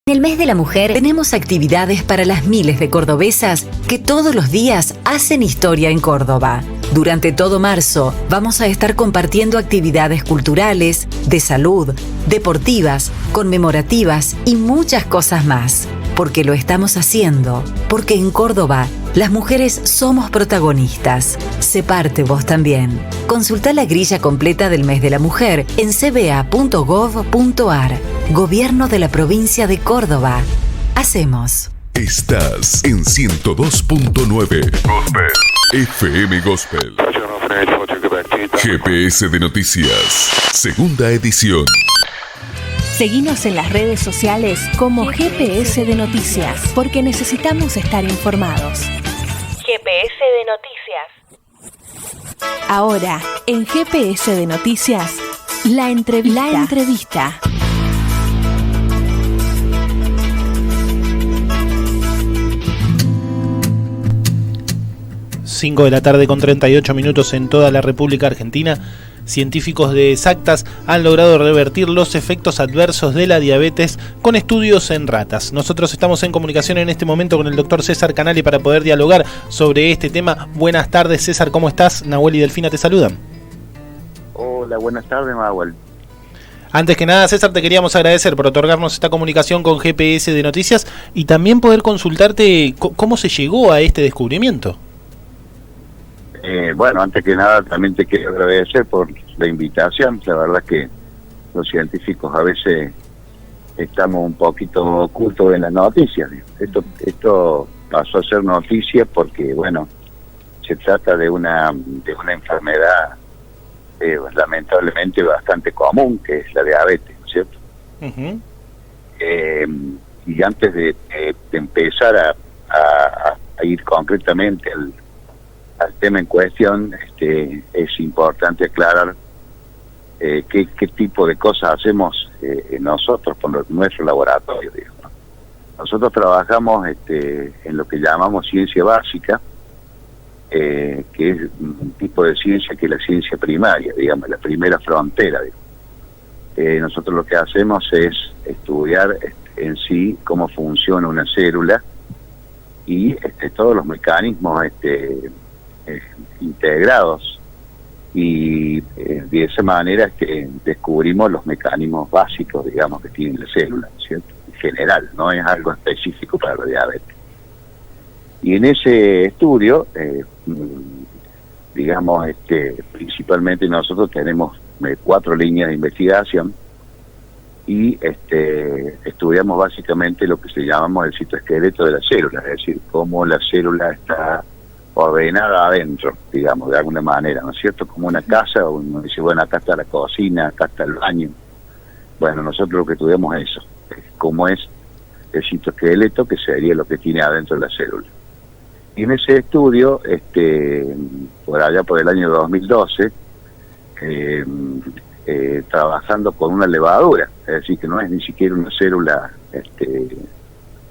En el mes de la mujer tenemos actividades para las miles de cordobesas que todos los días hacen historia en Córdoba. Durante todo marzo vamos a estar compartiendo actividades culturales, de salud, deportivas, conmemorativas y muchas cosas más. Porque lo estamos haciendo, porque en Córdoba las mujeres somos protagonistas. Sé parte vos también. Consultá la grilla completa del mes de la mujer en cba.gov.ar. Gobierno de la provincia de Córdoba. Hacemos. Estás en 102.9 Gospel FM Gospel. GPS de Noticias, segunda edición. Seguinos en las redes sociales como GPS de Noticias, porque necesitamos estar informados. GPS de Noticias. Ahora, en GPS de Noticias, la entrevista. 5 de la tarde con 38 minutos en toda la República Argentina. Científicos de Exactas han logrado revertir los efectos adversos de la diabetes con estudios en ratas. Nosotros estamos en comunicación en este momento con el doctor César Canali para poder dialogar sobre este tema. Buenas tardes, César, ¿cómo estás? Nahuel y Delfina te saludan. Hola, buenas tardes, Nahuel. Antes que nada, César, te queríamos agradecer por otorgarnos esta comunicación con GPS de Noticias y también poder consultarte cómo se llegó a este descubrimiento. Bueno, antes que nada también te quiero agradecer por la invitación. La verdad que los científicos a veces estamos un poquito ocultos en las noticias. Esto pasó a ser noticia porque, bueno, se trata de una enfermedad lamentablemente bastante común, que es la diabetes, ¿no es cierto? Uh-huh. Y antes de empezar a ir concretamente al tema en cuestión, es importante aclarar qué tipo de cosas hacemos nosotros con nuestro laboratorio, digamos. Nosotros trabajamos en lo que llamamos ciencia básica, que es un tipo de ciencia que es la ciencia primaria, digamos, la primera frontera. Nosotros lo que hacemos es estudiar en sí cómo funciona una célula y todos los mecanismos integrados, y de esa manera descubrimos los mecanismos básicos, digamos, que tiene la célula, ¿cierto? En general, no es algo específico para la diabetes. Y en ese estudio, digamos, principalmente nosotros tenemos 4 líneas de investigación y estudiamos básicamente lo que se llamamos el citoesqueleto de la célula, es decir, cómo la célula está ordenada adentro, digamos, de alguna manera, ¿no es cierto? Como una casa, uno dice, bueno, acá está la cocina, acá está el baño. Bueno, nosotros lo que estudiamos es eso, cómo es el citoesqueleto, que sería lo que tiene adentro de la célula. Y en ese estudio, por allá por el año 2012, trabajando con una levadura, es decir, que no es ni siquiera una célula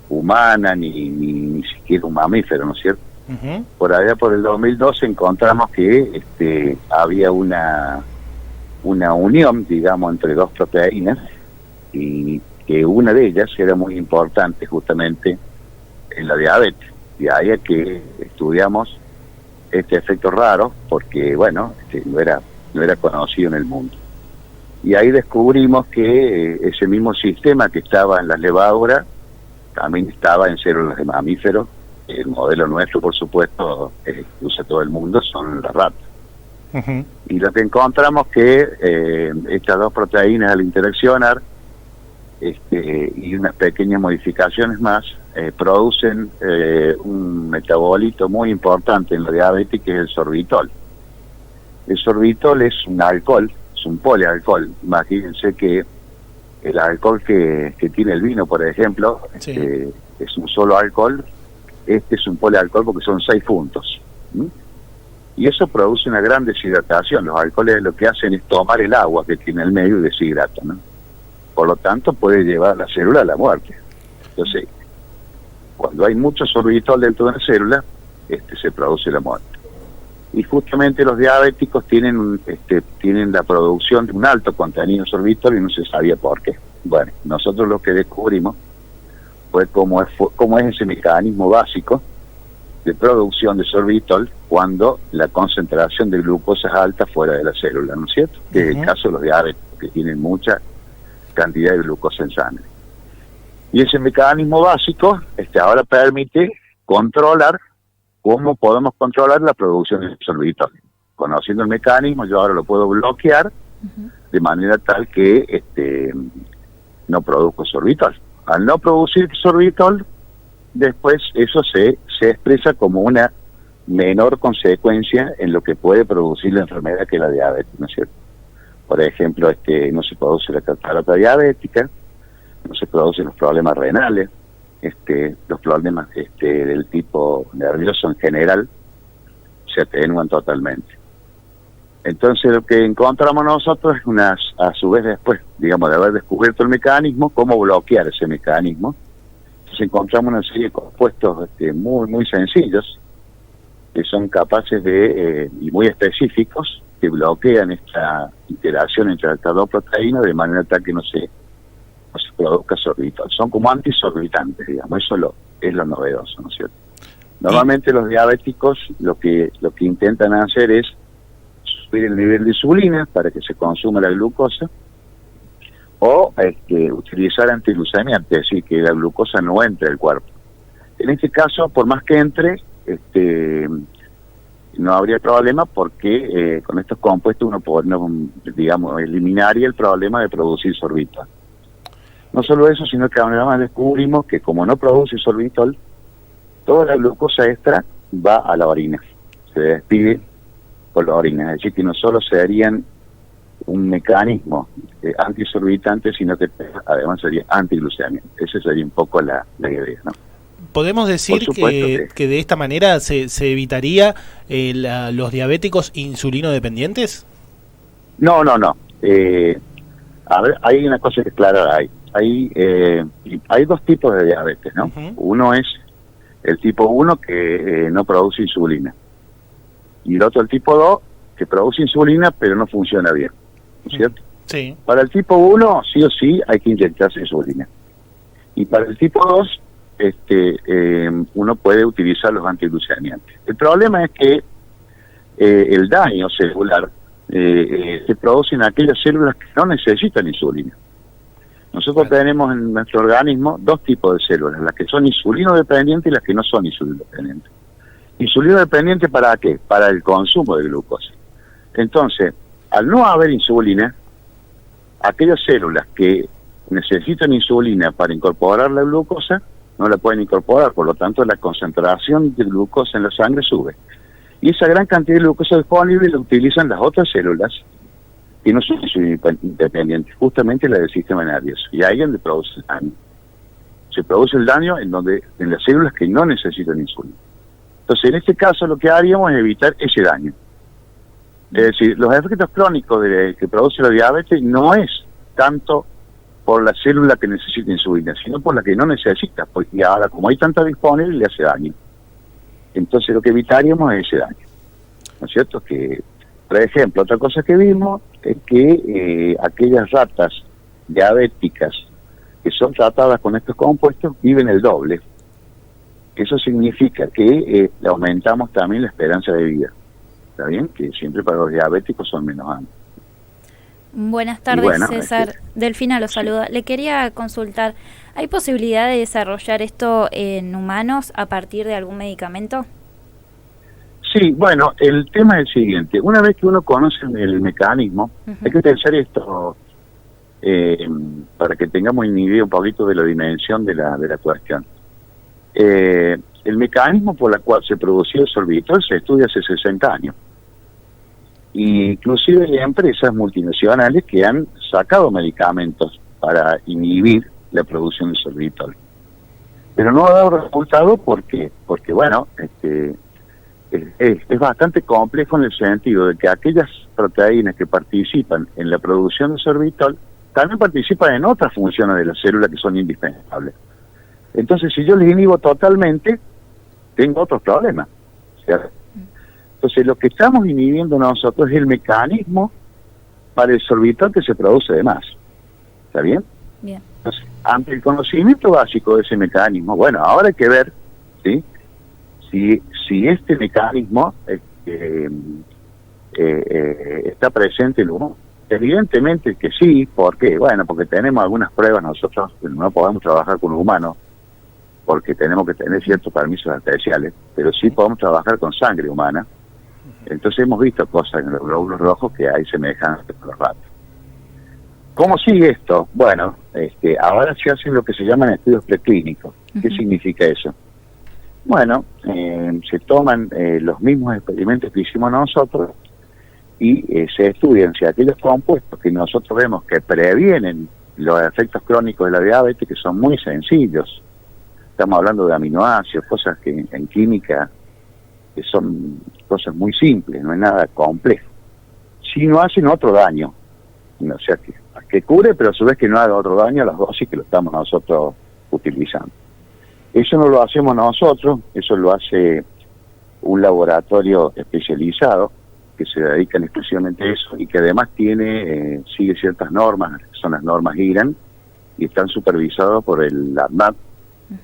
humana, ni siquiera un mamífero, ¿no es cierto? Uh-huh. Por allá por el 2012 encontramos que había una unión, digamos, entre 2 proteínas, y que una de ellas era muy importante justamente en la diabetes. Y ahí es que estudiamos este efecto raro, porque, bueno, no era conocido en el mundo. Y ahí descubrimos que ese mismo sistema que estaba en las levaduras también estaba en células de mamíferos. El modelo nuestro, por supuesto, que usa todo el mundo, son las ratas. Uh-huh. Y lo que encontramos que estas 2 proteínas, al interaccionar y unas pequeñas modificaciones más, producen un metabolito muy importante en la diabetes, que es el sorbitol. El sorbitol es un alcohol, es un polialcohol. Imagínense que el alcohol que tiene el vino, por ejemplo, sí, es un solo alcohol. Este es un polialcohol porque son 6 puntos. Y eso produce una gran deshidratación. Los alcoholes lo que hacen es tomar el agua que tiene el medio y deshidratan, ¿no? Por lo tanto, puede llevar a la célula a la muerte. Entonces, cuando hay mucho sorbitol dentro de una célula, se produce la muerte. Y justamente los diabéticos tienen la producción de un alto contenido de sorbitol y no se sabía por qué. Bueno, nosotros lo que descubrimos fue cómo es ese mecanismo básico de producción de sorbitol cuando la concentración de glucosa es alta fuera de la célula, ¿no es cierto? Que es el caso de los diabéticos, que tienen mucha cantidad de glucosa en sangre. Y ese mecanismo básico ahora permite controlar cómo podemos controlar la producción de sorbitol. Conociendo el mecanismo, yo ahora lo puedo bloquear de manera tal que no produzco sorbitol. Al no producir sorbitol, después eso se expresa como una menor consecuencia en lo que puede producir la enfermedad que es la diabetes, ¿no es cierto? Por ejemplo, no se produce la catarata diabética, no se producen los problemas renales, los problemas del tipo nervioso en general se atenúan totalmente. Entonces lo que encontramos nosotros es a su vez después, digamos, de haber descubierto el mecanismo, cómo bloquear ese mecanismo. Entonces encontramos una serie de compuestos muy muy sencillos que son capaces y muy específicos que bloquean esta interacción entre estas dos proteínas de manera tal que no se produzca sorbitol. Son como antisorbitantes, digamos, eso es lo novedoso, ¿no es cierto? Normalmente los diabéticos lo que intentan hacer es subir el nivel de insulina para que se consuma la glucosa o utilizar antiglucemiantes, es decir, que la glucosa no entre al cuerpo. En este caso, por más que entre, no habría problema porque con estos compuestos digamos, eliminaría el problema de producir sorbitol. No solo eso, sino que además descubrimos que como no produce sorbitol, toda la glucosa extra va a la orina, se despide por la orina, es decir, que no solo serían un mecanismo antisorbitante, sino que además sería antiglucemiante. Esa sería un poco la idea, ¿no? ¿Podemos decir que de esta manera se evitaría los diabéticos insulino dependientes? No. A ver, hay una cosa que clara hay dos tipos de diabetes, ¿no? Uno es el tipo 1 que no produce insulina. Y el otro, el tipo 2, que produce insulina pero no funciona bien, ¿no es cierto? Sí. Para el tipo 1, sí o sí, hay que inyectarse insulina. Y para el tipo 2, uno puede utilizar los antiglucemiantes. El problema es que el daño celular se produce en aquellas células que no necesitan insulina. Nosotros tenemos en nuestro organismo dos tipos de células, las que son insulino dependientes y las que no son insulino dependientes. Insulino dependiente, ¿para qué? Para el consumo de glucosa. Entonces, al no haber insulina, aquellas células que necesitan insulina para incorporar la glucosa no la pueden incorporar, por lo tanto la concentración de glucosa en la sangre sube. Y esa gran cantidad de glucosa disponible la utilizan las otras células que no son independientes, justamente la del sistema nervioso. Y ahí es donde produce el daño. Se produce el daño en las células que no necesitan insulina. Entonces, en este caso, lo que haríamos es evitar ese daño. Es decir, los efectos crónicos que produce la diabetes no es tanto por la célula que necesita insulina, sino por la que no necesita, porque ahora, como hay tanta disponible, le hace daño. Entonces, lo que evitaríamos es ese daño. ¿No es cierto? Que, por ejemplo, otra cosa que vimos es que aquellas ratas diabéticas que son tratadas con estos compuestos viven el doble. Eso significa que le aumentamos también la esperanza de vida. ¿Está bien? Que siempre para los diabéticos son menos años. Buenas tardes, César. Delfina lo saluda. Le quería consultar, ¿hay posibilidad de desarrollar esto en humanos a partir de algún medicamento? Sí, bueno, el tema es el siguiente. Una vez que uno conoce el mecanismo, hay que pensar esto para que tengamos una idea un poquito de la dimensión de la cuestión. El mecanismo por el cual se produció el sorbitol se estudia hace 60 años. Y inclusive hay empresas multinacionales que han sacado medicamentos para inhibir la producción de sorbitol. Pero no ha dado resultado porque bueno, es bastante complejo en el sentido de que aquellas proteínas que participan en la producción de sorbitol también participan en otras funciones de la célula que son indispensables. Entonces, si yo les inhibo totalmente, tengo otros problemas, ¿cierto? Entonces, lo que estamos inhibiendo nosotros es el mecanismo para el sorbitol que se produce de más. ¿Está bien? Bien. Entonces, ante el conocimiento básico de ese mecanismo, bueno, ahora hay que ver, ¿sí?, si este mecanismo está presente en el humano. Evidentemente que sí. ¿Por qué? Bueno, porque tenemos algunas pruebas. Nosotros no podemos trabajar con los humanos porque tenemos que tener ciertos permisos especiales, pero sí podemos trabajar con sangre humana. Entonces hemos visto cosas en los glóbulos rojos que hay semejantes con los ratos. ¿Cómo sigue esto? Bueno, ahora se hacen lo que se llaman estudios preclínicos. ¿Qué significa eso? Bueno, se toman los mismos experimentos que hicimos nosotros y se estudian si aquellos compuestos que nosotros vemos que previenen los efectos crónicos de la diabetes, que son muy sencillos. Estamos hablando de aminoácidos, cosas que en química que son cosas muy simples, no es nada complejo. Si no hacen otro daño, o sea, que cure, pero a su vez que no haga otro daño a las dosis que lo estamos nosotros utilizando. Eso no lo hacemos nosotros, eso lo hace un laboratorio especializado que se dedican exclusivamente a eso y que además sigue ciertas normas, que son las normas IRAN, y están supervisados por el ADMAT,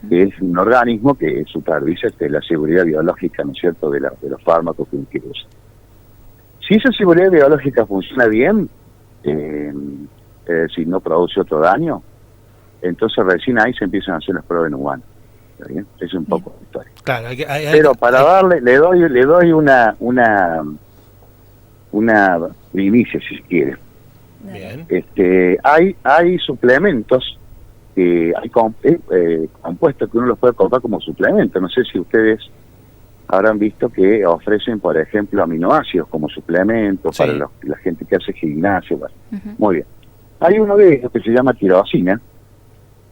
que es un organismo que supervisa la seguridad biológica, ¿no es cierto?, de los fármacos que usan. Si esa seguridad biológica funciona bien, es decir, no produce otro daño, entonces recién ahí se empiezan a hacer las pruebas en humanos. ¿Está bien? Esa es un poco la historia. Claro, pero para darle, le doy una primicia, si se quiere. Bien. Hay suplementos, hay compuestos que uno los puede comprar como suplemento. No sé si ustedes habrán visto que ofrecen, por ejemplo, aminoácidos como suplementos para la gente que hace gimnasio. Bueno. Muy bien. Hay uno de ellos que se llama tirosina,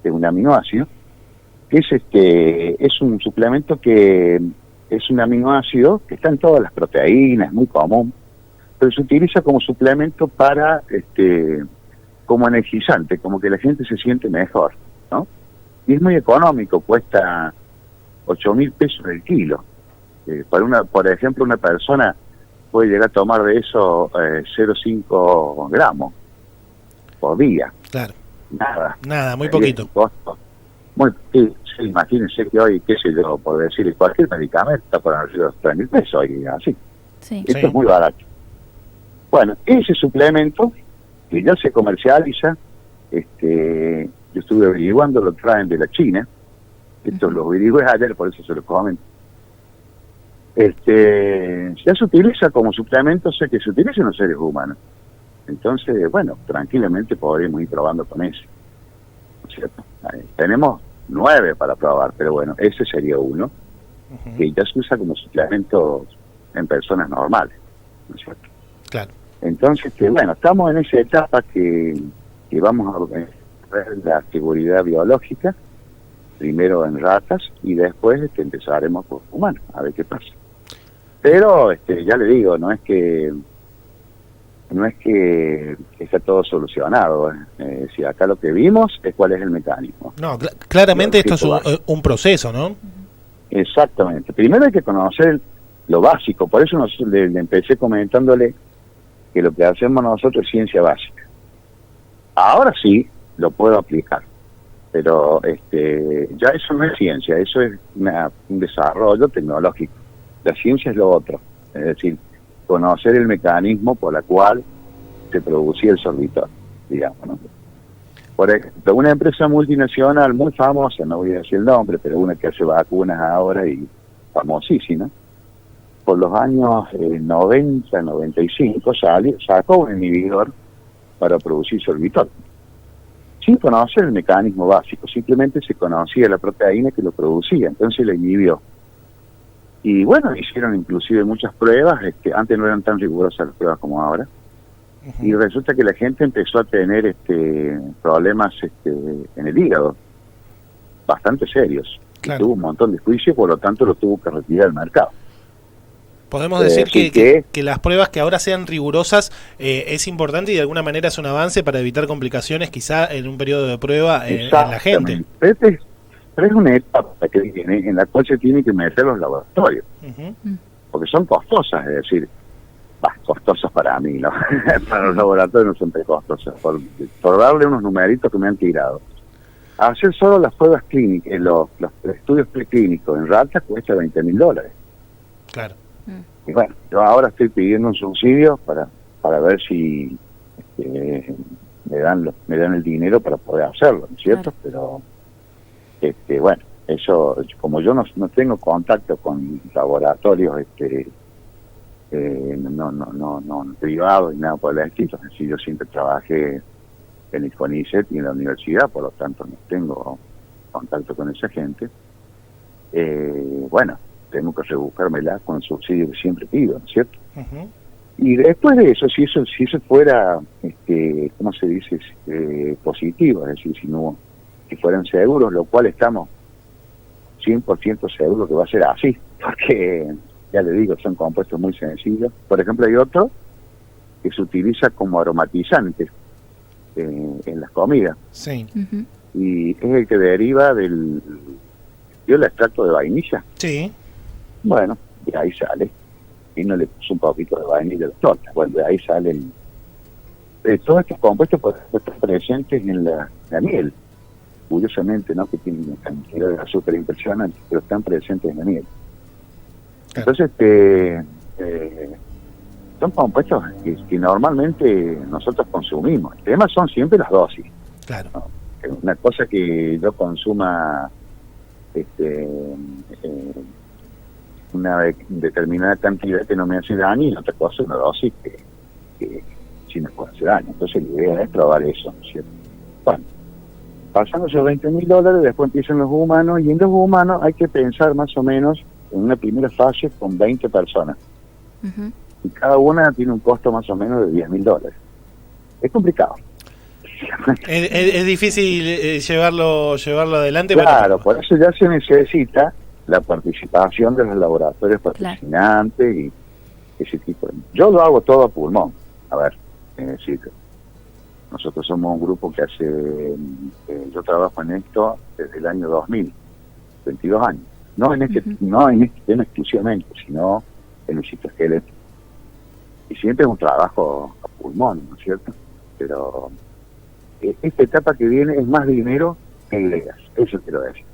que es un aminoácido, que es un suplemento que es un aminoácido que está en todas las proteínas, muy común, pero se utiliza como suplemento para, como energizante, como que la gente se siente mejor, ¿no? Y es muy económico, cuesta 8.000 pesos el kilo. Por ejemplo, una persona puede llegar a tomar de eso 0,5 gramos por día. Claro. Nada, muy poquito. Sí, imagínense que hoy, qué sé yo, por decir, cualquier medicamento está por arriba de 3.000 pesos, hoy, así. Sí. Esto es muy barato. Bueno, ese suplemento, que ya se comercializa, yo estuve averiguando, lo traen de la China, esto lo averigué ayer, por eso se lo comento. Ya se utiliza como suplemento, o sea que se utiliza en los seres humanos. Entonces, bueno, tranquilamente podríamos ir probando con eso, ¿no es cierto? Tenemos 9 para probar, pero bueno, ese sería uno, que ya se usa como suplemento en personas normales, ¿no es cierto? Claro. Entonces, bueno, estamos en esa etapa que vamos a ver la seguridad biológica, primero en ratas y después empezaremos por humanos, a ver qué pasa. Pero, ya le digo, no es que está todo solucionado. Si acá lo que vimos es cuál es el mecanismo. No, claramente esto es un proceso, ¿no? Exactamente. Primero hay que conocer lo básico, por eso le empecé comentándole que lo que hacemos nosotros es ciencia básica. Ahora sí lo puedo aplicar, pero ya eso no es ciencia, eso es un desarrollo tecnológico. La ciencia es lo otro, es decir, conocer el mecanismo por el cual se producía el sorbitol, digamos, ¿no? Por ejemplo, una empresa multinacional muy famosa, no voy a decir el nombre, pero una que hace vacunas ahora y famosísima, por los años 90, 95, sacó un inhibidor para producir sorbitol, sin conocer el mecanismo básico, simplemente se conocía la proteína que lo producía, entonces la inhibió. Y bueno, hicieron inclusive muchas pruebas, antes no eran tan rigurosas las pruebas como ahora, y resulta que la gente empezó a tener problemas en el hígado, bastante serios. Claro. Tuvo un montón de juicios, por lo tanto lo tuvo que retirar del mercado. Podemos decir que las pruebas que ahora sean rigurosas es importante y de alguna manera es un avance para evitar complicaciones quizá en un periodo de prueba en la gente. Pero es una etapa que viene en la cual se tienen que meter los laboratorios, porque son costosas, es decir, costosas para mí, ¿no? Para los laboratorios no son tan costosas, por darle unos numeritos que me han tirado. Hacer solo las pruebas clínicas, los estudios preclínicos en ratas cuesta $20.000. Claro. Y bueno, yo ahora estoy pidiendo un subsidio para ver si me dan el dinero para poder hacerlo, ¿no es cierto? Claro. Pero bueno, eso, como yo no tengo contacto con laboratorios no privados y nada por el estilo, es decir, yo siempre trabajé en el CONICET y en la universidad, por lo tanto no tengo contacto con esa gente. Bueno, tengo que rebuscármela con el subsidio que siempre pido, ¿no es cierto? Uh-huh. Y después de eso, si eso fuera, ¿cómo se dice? Positivo, es decir, si fueran seguros, lo cual estamos 100% seguros que va a ser así, porque, ya le digo, son compuestos muy sencillos. Por ejemplo, hay otro que se utiliza como aromatizante en las comidas. Sí. Uh-huh. Y es el que deriva del extracto de vainilla. Sí. Bueno, de ahí sale. Y no le puso un poquito de vainilla a la torta. Bueno, de ahí salen todos estos compuestos están presentes en la miel. Curiosamente, ¿no? Que tienen una cantidad de azúcar impresionante, pero están presentes en la miel. Claro. Entonces, son compuestos que normalmente nosotros consumimos. El tema son siempre las dosis. Claro. ¿No? Una cosa que yo consuma una determinada cantidad que no me hace daño, y otra cosa una dosis que sí me puede hacer daño. Entonces la idea es probar eso, ¿no es cierto? Bueno, pasan esos $20.000, después empiezan los humanos, y en los humanos hay que pensar más o menos en una primera fase con 20 personas. Uh-huh. Y cada una tiene un costo más o menos de $10.000. Es complicado. Es difícil llevarlo adelante. Claro, por eso ya se necesita la participación de los laboratorios patrocinantes y ese tipo de... Yo lo hago todo a pulmón. A ver, nosotros somos un grupo que yo trabajo en esto desde el año 2000, 22 años. No en este tema exclusivamente, sino en el citoesqueleto. Y siempre es un trabajo a pulmón, ¿no es cierto? Pero esta etapa que viene es más dinero que ideas, eso quiero decir.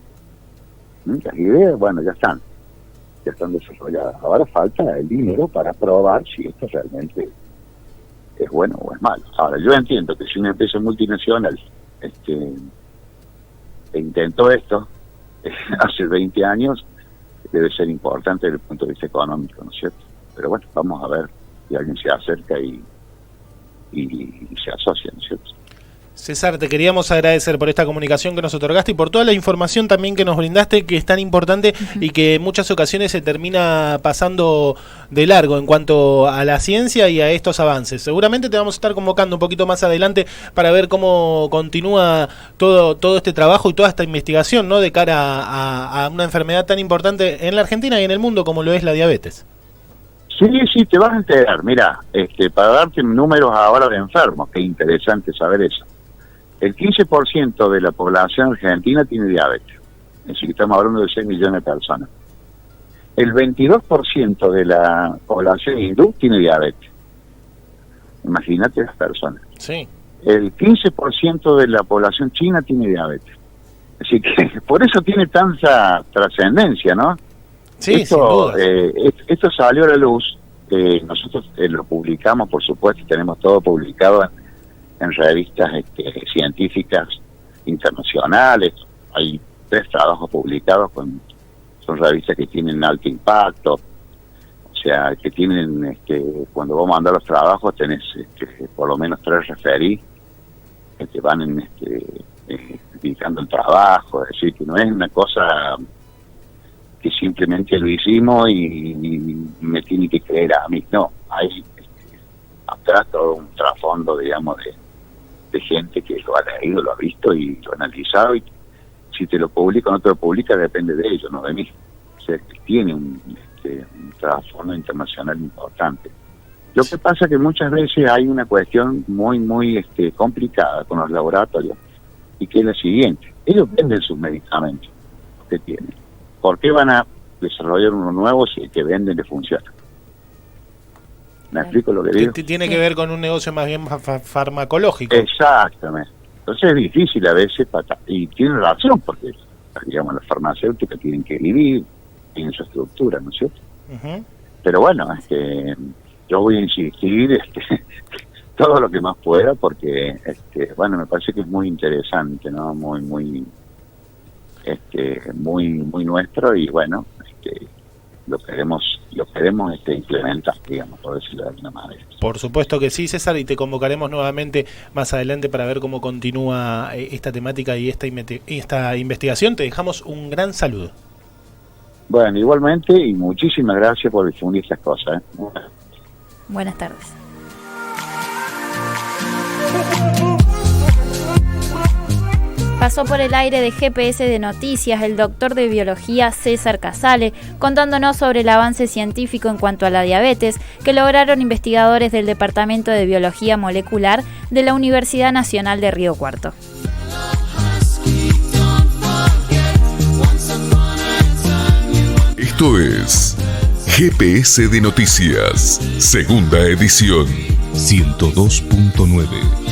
Las ideas, bueno, ya están desarrolladas. Ahora falta el dinero para probar si esto realmente es bueno o es malo. Ahora, yo entiendo que si una empresa multinacional intentó esto hace 20 años, debe ser importante desde el punto de vista económico, ¿no es cierto? Pero bueno, vamos a ver si alguien se acerca y se asocia, ¿no es cierto? César, te queríamos agradecer por esta comunicación que nos otorgaste y por toda la información también que nos brindaste, que es tan importante y que en muchas ocasiones se termina pasando de largo en cuanto a la ciencia y a estos avances. Seguramente te vamos a estar convocando un poquito más adelante para ver cómo continúa todo este trabajo y toda esta investigación, ¿no? De cara a una enfermedad tan importante en la Argentina y en el mundo como lo es la diabetes. Sí, te vas a enterar. Mira, para darte números ahora de enfermos, qué interesante saber eso. El 15% de la población argentina tiene diabetes, es decir, que estamos hablando de 6 millones de personas. El 22% de la población hindú tiene diabetes. Imagínate las personas. Sí. El 15% de la población china tiene diabetes. Así que por eso tiene tanta trascendencia, ¿no? Sí, sin duda. Esto salió a la luz, nosotros lo publicamos, por supuesto, tenemos todo publicado en revistas científicas internacionales. Hay 3 trabajos publicados, son revistas que tienen alto impacto, o sea, que tienen, cuando vos mandás los trabajos tenés por lo menos 3 referís que te van indicando el trabajo, es decir, que no es una cosa que simplemente lo hicimos y me tiene que creer a mí, no, hay atrás todo un trasfondo, digamos, de gente que lo ha leído, lo ha visto y lo ha analizado, y si te lo publica o no te lo publica depende de ellos, no de mí. O sea, que tiene un trasfondo internacional importante. Lo que pasa es que muchas veces hay una cuestión muy complicada con los laboratorios, y que es la siguiente: ellos venden sus medicamentos que tienen. ¿Por qué van a desarrollar uno nuevo si el que venden le funciona? ¿Me explico lo que digo? Tiene que ver con un negocio más bien farmacológico. Exactamente. Entonces es difícil a veces, y tiene razón, porque digamos las farmacéuticas tienen que vivir, tienen su estructura, ¿no es cierto? Uh-huh. Pero bueno, yo voy a insistir todo lo que más pueda, porque bueno, me parece que es muy interesante, ¿no? Muy nuestro, y bueno, lo queremos implementar, digamos, por decirlo de alguna manera. Por supuesto que sí, César, y te convocaremos nuevamente más adelante para ver cómo continúa esta temática y esta investigación. Te dejamos un gran saludo. Bueno, igualmente, y muchísimas gracias por difundir estas cosas. Buenas tardes. Pasó por el aire de GPS de Noticias el doctor de biología César Casale, contándonos sobre el avance científico en cuanto a la diabetes que lograron investigadores del Departamento de Biología Molecular de la Universidad Nacional de Río Cuarto. Esto es GPS de Noticias, segunda edición, 102.9.